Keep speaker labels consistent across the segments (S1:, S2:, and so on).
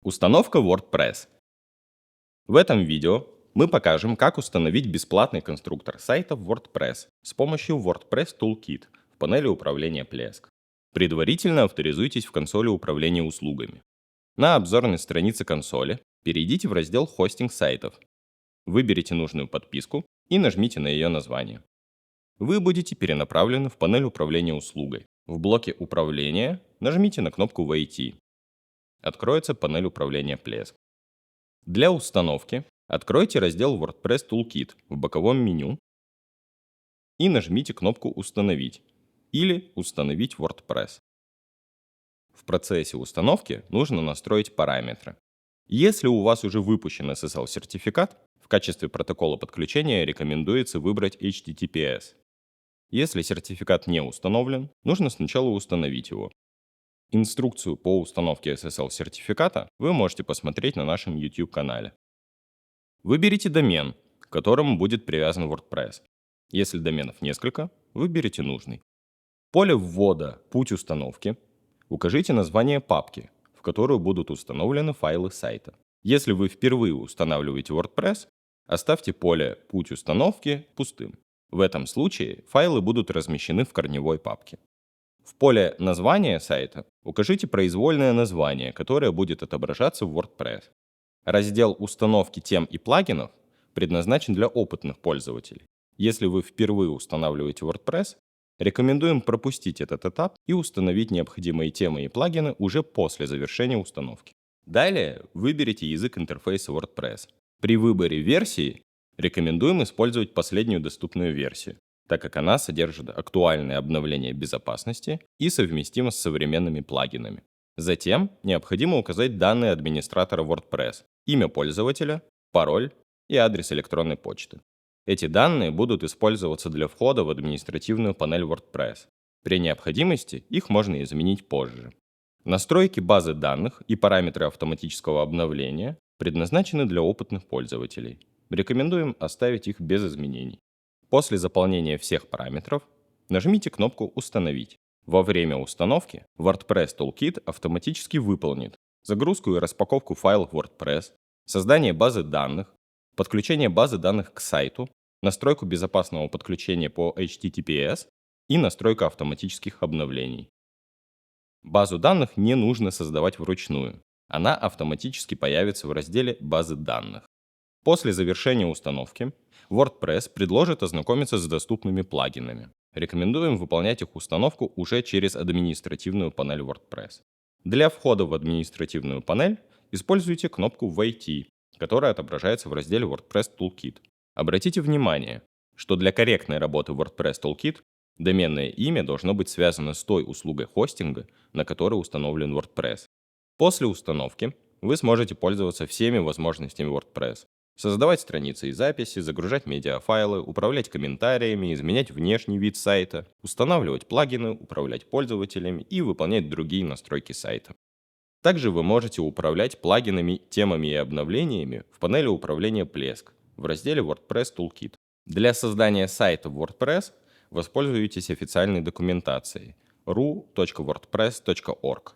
S1: Установка WordPress. В этом видео мы покажем, как установить бесплатный конструктор сайта в WordPress с помощью WordPress Toolkit в панели управления Plesk. Предварительно авторизуйтесь в консоли управления услугами. На обзорной странице консоли перейдите в раздел «Хостинг сайтов». Выберите нужную подписку и нажмите на ее название. Вы будете перенаправлены в панель управления услугой. В блоке управления нажмите на кнопку «Войти». Откроется панель управления Plesk. Для установки откройте раздел WordPress Toolkit в боковом меню и нажмите кнопку «Установить» или «Установить WordPress». В процессе установки нужно настроить параметры. Если у вас уже выпущен SSL-сертификат, в качестве протокола подключения рекомендуется выбрать HTTPS. Если сертификат не установлен, нужно сначала установить его. Инструкцию по установке SSL-сертификата вы можете посмотреть на нашем YouTube-канале. Выберите домен, к которому будет привязан WordPress. Если доменов несколько, выберите нужный. В поле ввода «Путь установки» укажите название папки, в которую будут установлены файлы сайта. Если вы впервые устанавливаете WordPress, оставьте поле «Путь установки» пустым. В этом случае файлы будут размещены в корневой папке. В поле названия сайта укажите произвольное название, которое будет отображаться в WordPress. Раздел установки тем и плагинов предназначен для опытных пользователей. Если вы впервые устанавливаете WordPress, рекомендуем пропустить этот этап и установить необходимые темы и плагины уже после завершения установки. Далее выберите язык интерфейса WordPress. При выборе версии рекомендуем использовать последнюю доступную версию, так как она содержит актуальные обновления безопасности и совместима с современными плагинами. Затем необходимо указать данные администратора WordPress, имя пользователя, пароль и адрес электронной почты. Эти данные будут использоваться для входа в административную панель WordPress. При необходимости их можно изменить позже. Настройки базы данных и параметры автоматического обновления предназначены для опытных пользователей. Рекомендуем оставить их без изменений. После заполнения всех параметров нажмите кнопку «Установить». Во время установки WordPress Toolkit автоматически выполнит загрузку и распаковку файлов WordPress, создание базы данных, подключение базы данных к сайту, настройку безопасного подключения по HTTPS и настройку автоматических обновлений. Базу данных не нужно создавать вручную. Она автоматически появится в разделе «Базы данных». После завершения установки WordPress предложит ознакомиться с доступными плагинами. Рекомендуем выполнять их установку уже через административную панель WordPress. Для входа в административную панель используйте кнопку «Войти», которая отображается в разделе WordPress Toolkit. Обратите внимание, что для корректной работы WordPress Toolkit доменное имя должно быть связано с той услугой хостинга, на которой установлен WordPress. После установки вы сможете пользоваться всеми возможностями WordPress. Создавать страницы и записи, загружать медиафайлы, управлять комментариями, изменять внешний вид сайта, устанавливать плагины, управлять пользователями и выполнять другие настройки сайта. Также вы можете управлять плагинами, темами и обновлениями в панели управления Plesk в разделе WordPress Toolkit. Для создания сайта в WordPress воспользуйтесь официальной документацией ru.wordpress.org.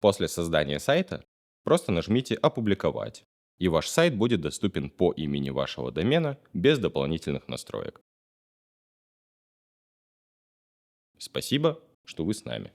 S1: После создания сайта просто нажмите «Опубликовать», и ваш сайт будет доступен по имени вашего домена без дополнительных настроек. Спасибо, что вы с нами.